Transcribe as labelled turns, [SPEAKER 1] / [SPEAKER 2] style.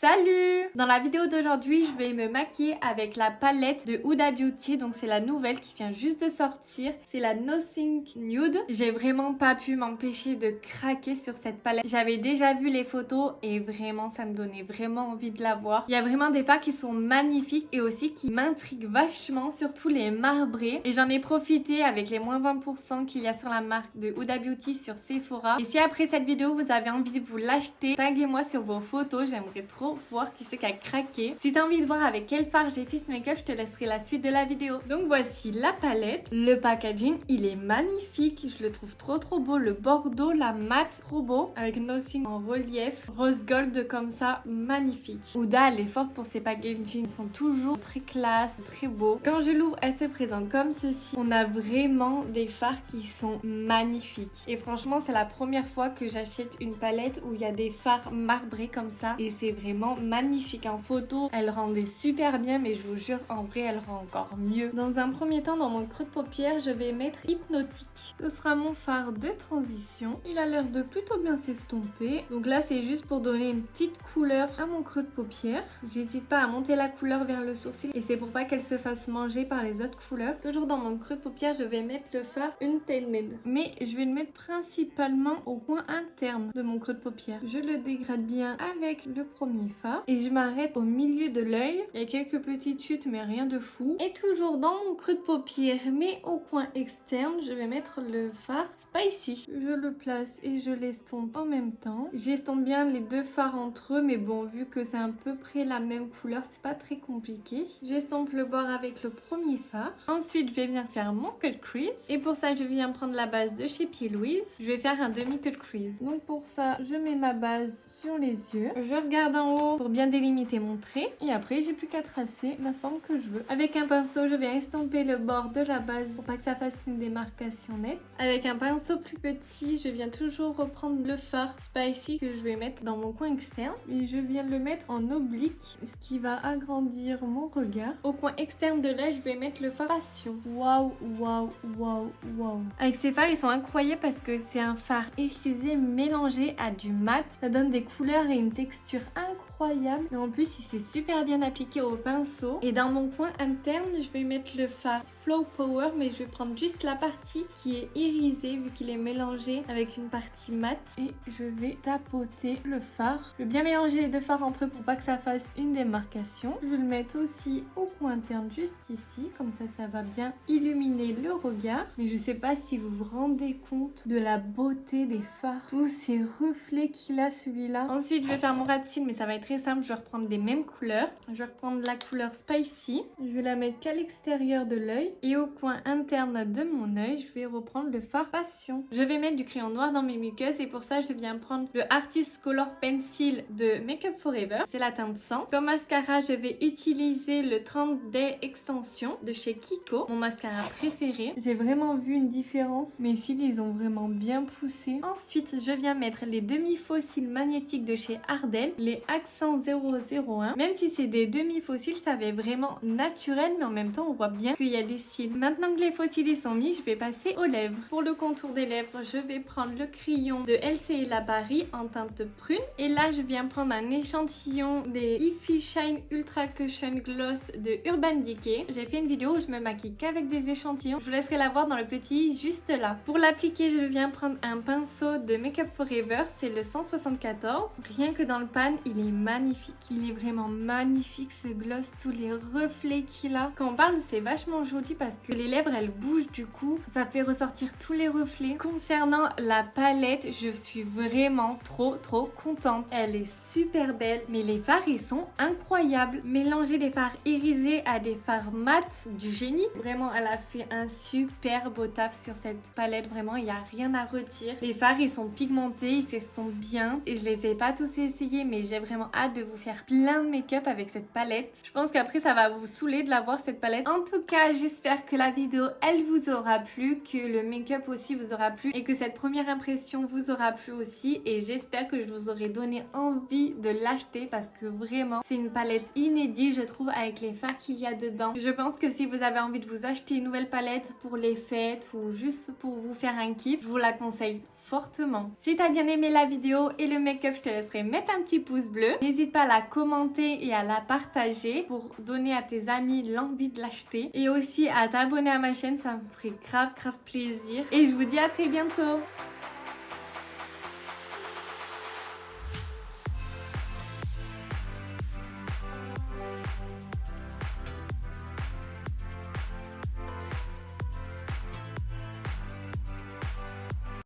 [SPEAKER 1] Salut! Dans la vidéo d'aujourd'hui, je vais me maquiller avec la palette de Huda Beauty. Donc c'est la nouvelle qui vient juste de sortir. C'est la Nothing Nude. J'ai vraiment pas pu m'empêcher de craquer sur cette palette. J'avais déjà vu les photos et vraiment ça me donnait vraiment envie de la voir. Il y a vraiment des fards qui sont magnifiques et aussi qui m'intriguent vachement, surtout les marbrés. Et j'en ai profité avec les moins 20% qu'il y a sur la marque de Huda Beauty sur Sephora. Et si après cette vidéo vous avez envie de vous l'acheter, taguez-moi sur vos photos. J'aimerais trop voir qui c'est qui a craqué. Si t'as envie de voir avec quel fard j'ai fait ce make-up, je te laisserai la suite de la vidéo. Donc voici la palette. Le packaging, il est magnifique. Je le trouve trop beau. Le bordeaux, la mat, trop beau. Avec Nothing en relief. Rose gold comme ça, magnifique. Huda, elle est forte pour ses packaging. Ils sont toujours très classe, très beaux. Quand je l'ouvre, elle se présente comme ceci. On a vraiment des fards qui sont magnifiques. Et franchement, c'est la première fois que j'achète une palette où il y a des fards marbrés comme ça. Et c'est vraiment magnifique. En photo, elle rendait super bien, mais je vous jure, en vrai, elle rend encore mieux. Dans un premier temps, dans mon creux de paupière, je vais mettre Hypnotique. Ce sera mon fard de transition. Il a l'air de plutôt bien s'estomper. Donc là, c'est juste pour donner une petite couleur à mon creux de paupière. J'hésite pas à monter la couleur vers le sourcil et c'est pour pas qu'elle se fasse manger par les autres couleurs. Toujours dans mon creux de paupière, je vais mettre le fard Untamed. Mais je vais le mettre principalement au coin interne de mon creux de paupière. Je le dégrade bien avec le premier fard et je m'arrête au milieu de l'œil. Il y a quelques petites chutes mais rien de fou. Et toujours dans mon creux de paupière mais au coin externe, je vais mettre le fard Spicy. Je le place et je l'estompe en même temps. J'estompe bien les deux fards entre eux, mais bon, vu que c'est à peu près la même couleur, c'est pas très compliqué. J'estompe le bord avec le premier fard. Ensuite, je vais venir faire mon cut crease. Et pour ça, je viens prendre la base de chez P. Louise. Je vais faire un demi cut crease. Donc pour ça, je mets ma base sur les yeux. Je regarde en haut pour bien délimiter mon trait. Et après, j'ai plus qu'à tracer la forme que je veux. Avec un pinceau, je vais estomper le bord de la base pour pas que ça fasse une démarcation nette. Avec un pinceau plus petit, je viens toujours reprendre le fard Spicy que je vais mettre dans mon coin externe. Et je viens le mettre en oblique, ce qui va agrandir mon regard. Au coin externe de l'œil, je vais mettre le fard Passion. Waouh. Avec ces fards, ils sont incroyables parce que c'est un fard irisé mélangé à du mat. Ça donne des couleurs et une texture incroyable. Et en plus, il s'est super bien appliqué au pinceau. Et dans mon coin interne, je vais mettre le fard Flow Power, mais je vais prendre juste la partie qui est irisée vu qu'il est mélangé avec une partie mat. Et je vais tapoter le fard. Je vais bien mélanger les deux fards entre eux pour pas que ça fasse une démarcation. Je vais le mettre aussi au coin interne juste ici. Comme ça va bien illuminer le regard. Mais je sais pas si vous vous rendez compte de la beauté des fards. Tous ces reflets qu'il a celui-là. Ensuite, je vais faire mon ras de cils, mais ça va être très simple. Je vais reprendre les mêmes couleurs. Je vais reprendre la couleur Spicy. Je vais la mettre qu'à l'extérieur de l'œil. Et au coin interne de mon œil, je vais reprendre le fard Passion. Je vais mettre du crayon noir dans mes muqueuses et pour ça, je viens prendre le Artist Color Pencil de Makeup Forever. C'est la teinte 100. Comme mascara, je vais utiliser le 30 Day Extension de chez Kiko, mon mascara préféré. J'ai vraiment vu une différence. Mes cils, ils ont vraiment bien poussé. Ensuite, je viens mettre les demi-faux cils magnétiques de chez Ardell, les Accent 001. Même si c'est des demi-faux cils, ça fait vraiment naturel, mais en même temps, on voit bien qu'il y a des cils. Maintenant que les faux cils sont mis, je vais passer aux lèvres. Pour le contour des lèvres, je vais prendre le crayon de LC La Barry en teinte prune. Et là, je viens prendre un échantillon des Ify Shine Ultra Cushion Gloss de Urban Decay. J'ai fait une vidéo où je me maquille qu'avec des échantillons. Je vous laisserai la voir dans le petit juste là. Pour l'appliquer, je viens prendre un pinceau de Makeup Forever. C'est le 174. Rien que dans le pan, il est magnifique. Il est vraiment magnifique ce gloss. Tous les reflets qu'il a. Quand on parle, c'est vachement joli parce que les lèvres, elles bougent du coup. Ça fait ressortir tous les reflets. Concernant la palette, je suis vraiment trop contente. Elle est super belle. Mais les fards, ils sont incroyables. Mélanger des fards irisés à des fards mat, du génie. Vraiment, elle a fait un super beau taf sur cette palette. Vraiment, il n'y a rien à retirer. Les fards, ils sont pigmentés, ils s'estompent bien. Et je les ai pas tous essayés, mais j'ai vraiment hâte de vous faire plein de make-up avec cette palette. Je pense qu'après, ça va vous saouler de la voir cette palette. En tout cas, j'espère que la vidéo, elle vous aura plu, que le make-up aussi vous aura plu et que cette première impression vous aura plu aussi. Et j'espère que je vous aurai donné envie de l'acheter parce que vraiment, c'est une palette inédite, je trouve, avec les fards qu'il y a dedans. Je pense que si vous avez envie de vous acheter une nouvelle palette pour les fêtes ou juste pour vous faire un kiff, je vous la conseille fortement. Si t'as bien aimé la vidéo et le make-up, je te laisserai mettre un petit pouce bleu. N'hésite pas à la commenter et à la partager pour donner à tes amis l'envie de l'acheter. Et aussi à t'abonner à ma chaîne, ça me ferait grave plaisir. Et je vous dis à très bientôt.